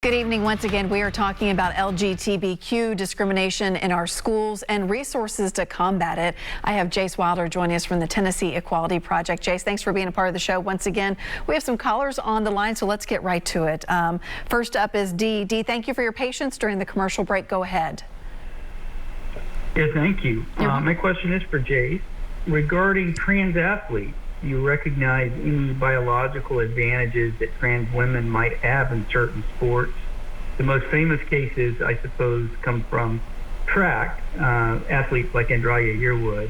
Good evening. Once again, we are talking about LGBTQ discrimination in our schools and resources to combat it. I have Jace Wilder joining us from the Tennessee Equality Project. Jace, thanks for being a part of the show once again. We have some callers on the line, so let's get right to it. First up is Dee. Dee, thank you for your patience during the commercial break. Go ahead. Yeah, thank you. My question is for Jace. Regarding trans athletes, do you recognize any biological advantages that trans women might have in certain sports? The most famous cases, I suppose, come from track athletes like Andrea Yearwood.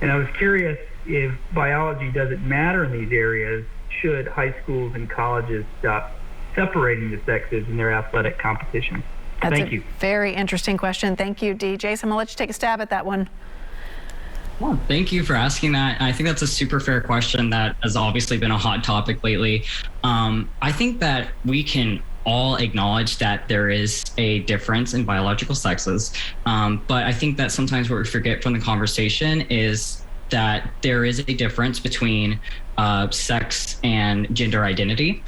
And I was curious, if biology doesn't matter in these areas, should high schools and colleges stop separating the sexes in their athletic competitions? Thank you. Very interesting question. Thank you, Dee. Jason, I'm going to let you take a stab at that one. Well, thank you for asking that. I think that's a super fair question that has obviously been a hot topic lately. I think that we can all acknowledge that there is a difference in biological sexes. But I think that sometimes what we forget from the conversation is that there is a difference between sex and gender identity.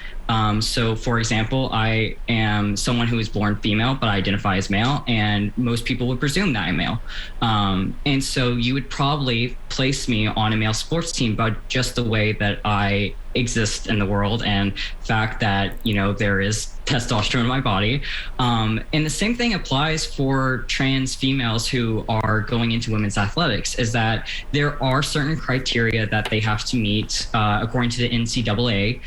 So for example, I am someone who is born female, but I identify as male, and most people would presume that I'm male. And so you would probably place me on a male sports team by just the way that I exist in the world and fact that, you know, there is testosterone in my body. And the same thing applies for trans females who are going into women's athletics, is that there are certain criteria that they have to meet according to the NCAA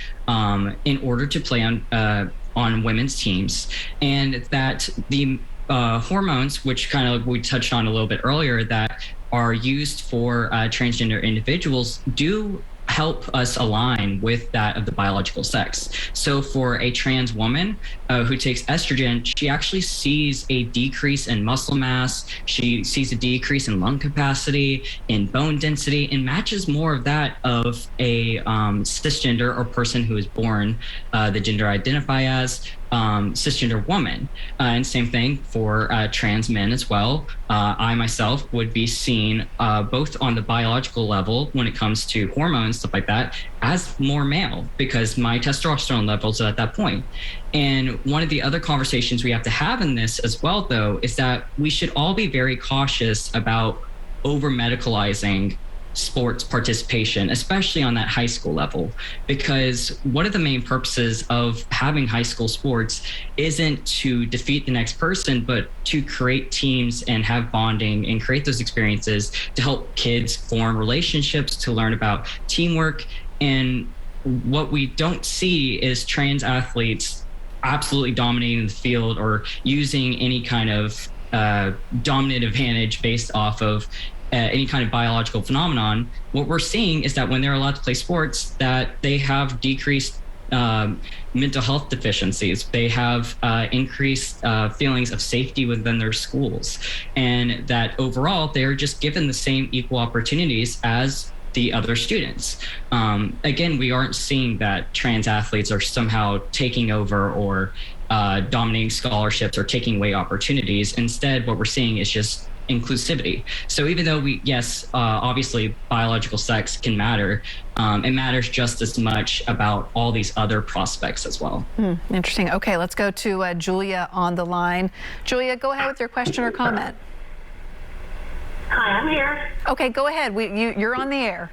in order to play on women's teams, and that the hormones, which kind of we touched on a little bit earlier, that are used for transgender individuals do help us align with that of the biological sex. So for a trans woman who takes estrogen, she actually sees a decrease in muscle mass, she sees a decrease in lung capacity, in bone density, and matches more of that of a cisgender or person who is born the gender identify as cisgender woman. And same thing for trans men as well. I myself would be seen both on the biological level when it comes to hormones, stuff like that, as more male because my testosterone levels are at that point. And one of the other conversations we have to have in this as well, though, is that we should all be very cautious about over-medicalizing sports participation, especially on that high school level, because one of the main purposes of having high school sports isn't to defeat the next person, but to create teams and have bonding and create those experiences to help kids form relationships, to learn about teamwork. And what we don't see is trans athletes absolutely dominating the field or using any kind of dominant advantage based off of any kind of biological phenomenon. What we're seeing is that when they're allowed to play sports, that they have decreased mental health deficiencies. They have increased feelings of safety within their schools, and that overall they're just given the same equal opportunities as the other students. Again, we aren't seeing that trans athletes are somehow taking over or dominating scholarships or taking away opportunities. Instead, what we're seeing is just inclusivity. So even though obviously biological sex can matter, it matters just as much about all these other prospects as well. Interesting. Okay, let's go to Julia on the line. Julia, go ahead with your question or comment. Hi, I'm here. Okay, go ahead. You're on the air.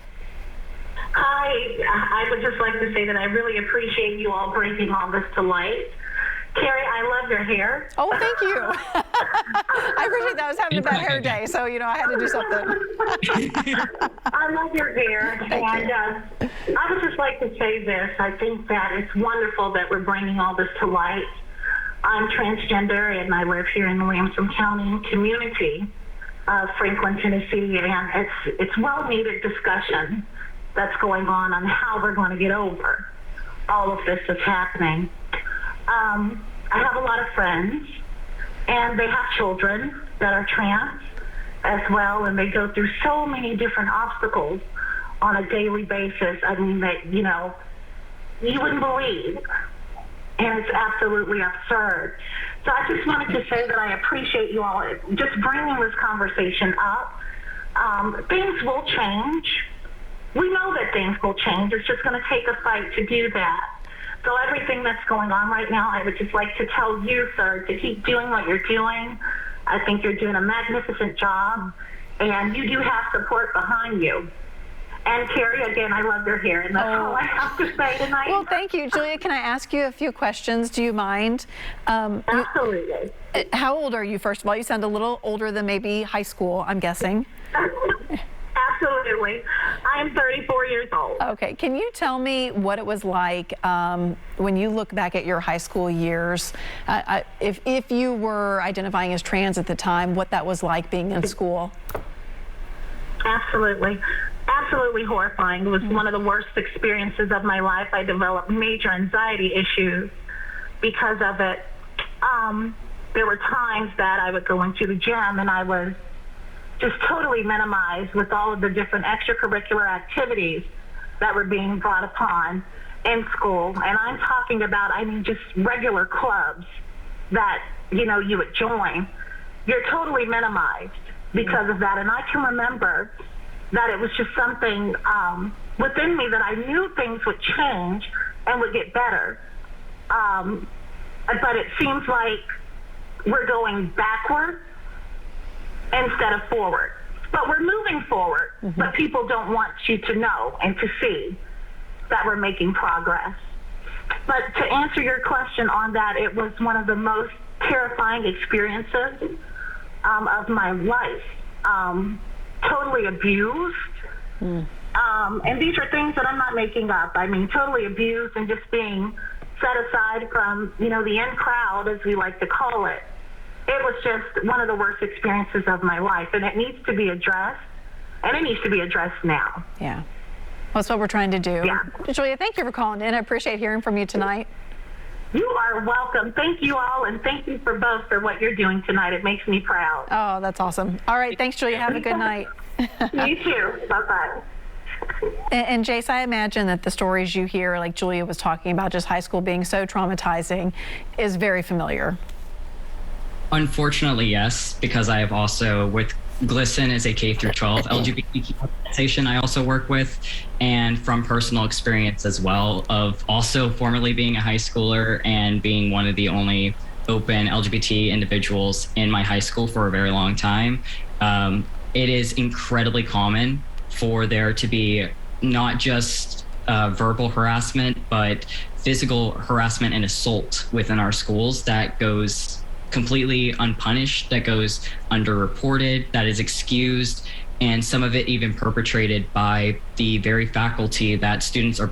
Hi, I would just like to say that I really appreciate you all bringing all this to light. Carrie, I love your hair. Oh, thank you. I appreciate that. I was having a bad hair day, so, you know, I had to do something. I love your hair. I would just like to say this. I think that it's wonderful that we're bringing all this to light. I'm transgender, and I live here in the Williamson County community of Franklin, Tennessee, and it's well-needed discussion that's going on how we're going to get over all of this that's happening. I have a lot of friends, and they have children that are trans as well, and they go through so many different obstacles on a daily basis. I mean, that, you know, you wouldn't believe, and it's absolutely absurd. So I just wanted to say that I appreciate you all just bringing this conversation up. Things will change. We know that things will change. It's just going to take a fight to do that. So everything that's going on right now, I would just like to tell you, sir, to keep doing what you're doing. I think you're doing a magnificent job, and you do have support behind you. And Carrie, again, I love your hair, and that's all I have to say tonight. Well, thank you. Julia, can I ask you a few questions? Do you mind? Absolutely. How old are you, first of all? You sound a little older than maybe high school, I'm guessing. Absolutely. I am 34 years old. Okay. Can you tell me what it was like when you look back at your high school years, if you were identifying as trans at the time, what that was like being in school? Absolutely. Absolutely horrifying. It was one of the worst experiences of my life. I developed major anxiety issues because of it. There were times that I would go into the gym and I was just totally minimized with all of the different extracurricular activities that were being brought upon in school. And I'm talking about, just regular clubs that, you would join. You're totally minimized because of that. And I can remember that it was just something within me that I knew things would change and would get better. But it seems like we're going backward instead of forward. But we're moving forward, but people don't want you to know and to see that we're making progress. But to answer your question on that, it was one of the most terrifying experiences of my life. Totally abused. And these are things that I'm not making up. Totally abused and just being set aside from, the in crowd, as we like to call it. It was just one of the worst experiences of my life, and it needs to be addressed, and it needs to be addressed now. Yeah. Well, that's what we're trying to do. Yeah. Julia, thank you for calling in. I appreciate hearing from you tonight. You are welcome. Thank you all, and thank you for both for what you're doing tonight. It makes me proud. Oh, that's awesome. All right. Thanks, Julia. Have a good night. You too. Bye-bye. And Jace, I imagine that the stories you hear, like Julia was talking about, just high school being so traumatizing, is very familiar. Unfortunately, yes, because I have also, with GLSEN as a K through 12 LGBTQ organization I also work with, and from personal experience as well of also formerly being a high schooler and being one of the only open LGBT individuals in my high school for a very long time. It is incredibly common for there to be not just verbal harassment, but physical harassment and assault within our schools that goes completely unpunished, that goes underreported, that is excused, and some of it even perpetrated by the very faculty that students are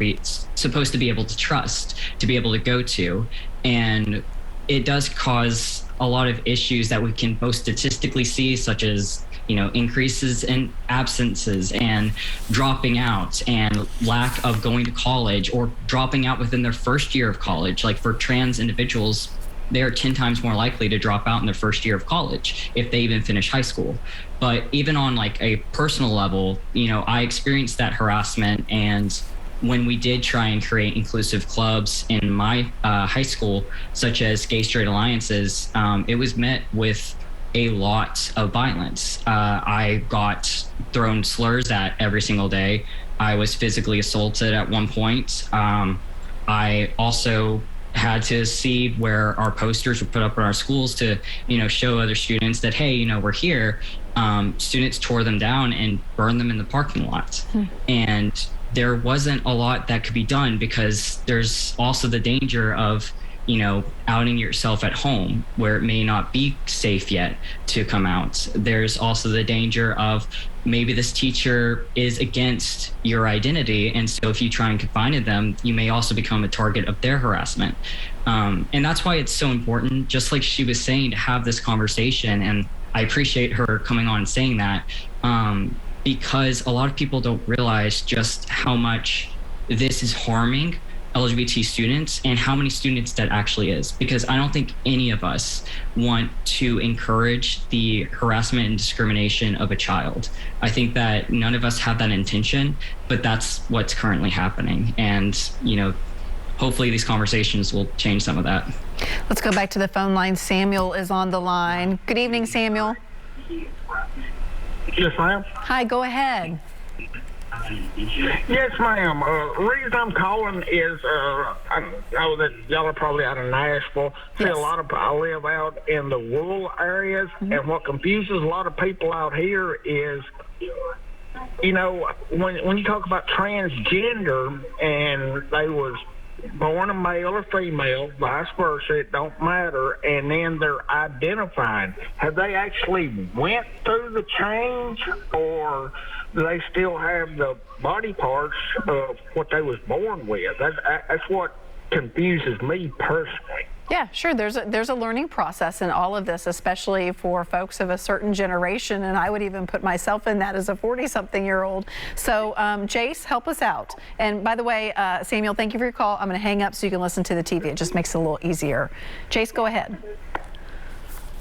supposed to be able to trust, to be able to go to. And it does cause a lot of issues that we can both statistically see, such as increases in absences and dropping out and lack of going to college or dropping out within their first year of college. Like for trans individuals, they are 10 times more likely to drop out in their first year of college if they even finish high school. But even on like a personal level, I experienced that harassment. And when we did try and create inclusive clubs in my high school, such as Gay Straight Alliances, it was met with a lot of violence. I got thrown slurs at every single day. I was physically assaulted at one point. I also had to see where our posters were put up in our schools to, show other students that, hey, we're here. Students tore them down and burned them in the parking lot. And there wasn't a lot that could be done because there's also the danger of, outing yourself at home where it may not be safe yet to come out. There's also the danger of maybe this teacher is against your identity. And so if you try and confine them, you may also become a target of their harassment. And that's why it's so important, just like she was saying, to have this conversation. And I appreciate her coming on and saying that, because a lot of people don't realize just how much this is harming LGBT students and how many students that actually is, because I don't think any of us want to encourage the harassment and discrimination of a child. I think that none of us have that intention, but that's what's currently happening. And, hopefully these conversations will change some of that. Let's go back to the phone line. Samuel is on the line. Good evening, Samuel. Yes, I am. Hi, go ahead. Yes, ma'am. The reason I'm calling is I know that y'all are probably out of Nashville. See, Yes. a lot of I live out in the rural areas, and what confuses a lot of people out here is, you know, when you talk about transgender and they was born a male or female, vice versa, it don't matter, and then they're identifying. Have they actually went through the change, or do they still have the body parts of what they was born with? That's what confuses me personally. Yeah, sure. There's a learning process in all of this, especially for folks of a certain generation, and I would even put myself in that as a 40-something-year-old. So, Jace, help us out. And by the way, Samuel, thank you for your call. I'm going to hang up so you can listen to the TV. It just makes it a little easier. Jace, go ahead.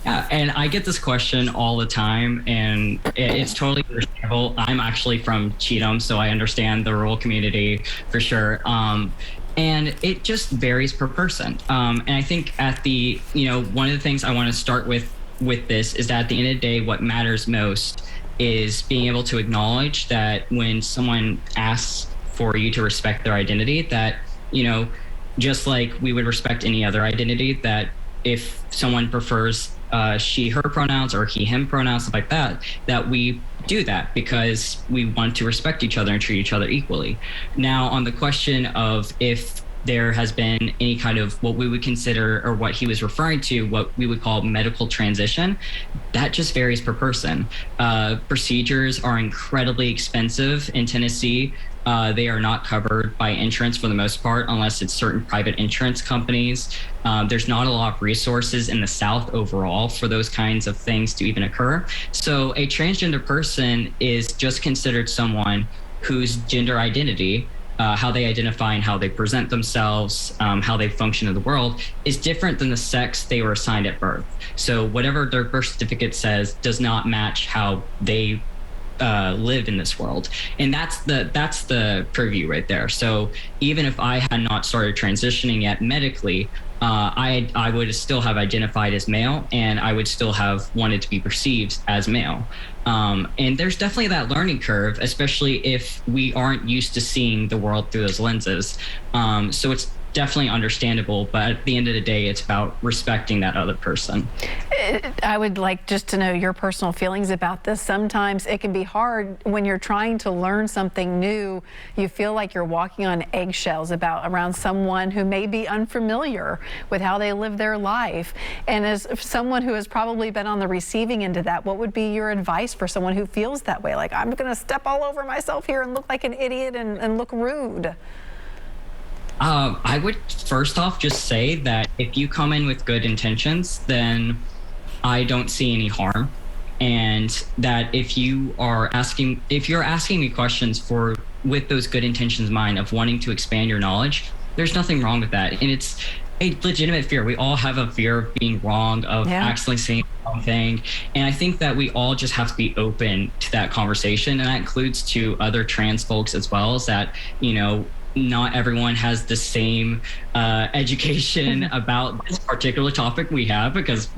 Yeah, and I get this question all the time, and it's totally understandable. I'm actually from Cheatham, so I understand the rural community for sure. And it just varies per person. And I think at the, one of the things I want to start with this is that at the end of the day, what matters most is being able to acknowledge that when someone asks for you to respect their identity, that, just like we would respect any other identity, that if someone prefers she, her pronouns or he, him pronouns, stuff like that, that we do that because we want to respect each other and treat each other equally. Now, on the question of if there has been any kind of what we would consider, or what he was referring to, what we would call medical transition, that just varies per person. Procedures are incredibly expensive in Tennessee. They are not covered by insurance for the most part, unless it's certain private insurance companies. There's not a lot of resources in the South overall for those kinds of things to even occur. So a transgender person is just considered someone whose gender identity, how they identify and how they present themselves, how they function in the world, is different than the sex they were assigned at birth. So whatever their birth certificate says does not match how they live in this world. And that's the preview right there. So even if I had not started transitioning yet medically, I would still have identified as male, and I would still have wanted to be perceived as male. And there's definitely that learning curve, especially if we aren't used to seeing the world through those lenses. So it's definitely understandable, but at the end of the day, it's about respecting that other person. I would like just to know your personal feelings about this. Sometimes it can be hard when you're trying to learn something new. You feel like you're walking on eggshells around someone who may be unfamiliar with how they live their life. And as someone who has probably been on the receiving end of that, what would be your advice for someone who feels that way? Like, I'm going to step all over myself here and look like an idiot and look rude. I would first off just say that if you come in with good intentions, then I don't see any harm. And that if you're asking me questions with those good intentions in mind of wanting to expand your knowledge, there's nothing wrong with that. And it's a legitimate fear. We all have a fear of being wrong, of accidentally saying the wrong thing. And I think that we all just have to be open to that conversation. And that includes to other trans folks as well, is that, not everyone has the same education about this particular topic we have, because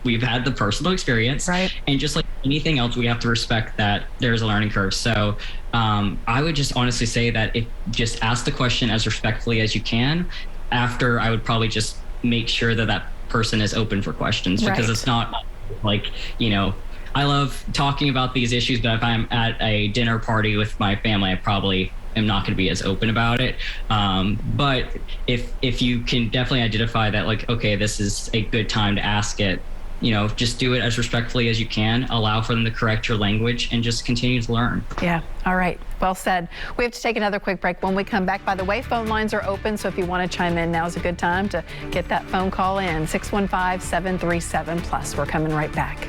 we've had the personal experience, right? And just like anything else, we have to respect that there's a learning curve. So I would just honestly say that just ask the question as respectfully as you can. After, I would probably just make sure that person is open for questions, because it's not like, I love talking about these issues, but if I'm at a dinner party with my family, I probably am not going to be as open about it. But if you can definitely identify that, like, okay, this is a good time to ask it, just do it as respectfully as you can, allow for them to correct your language, and just continue to learn. Yeah. All right. Well said. We have to take another quick break. When we come back, by the way, phone lines are open. So if you want to chime in, now's a good time to get that phone call in. 615-737+. We're coming right back.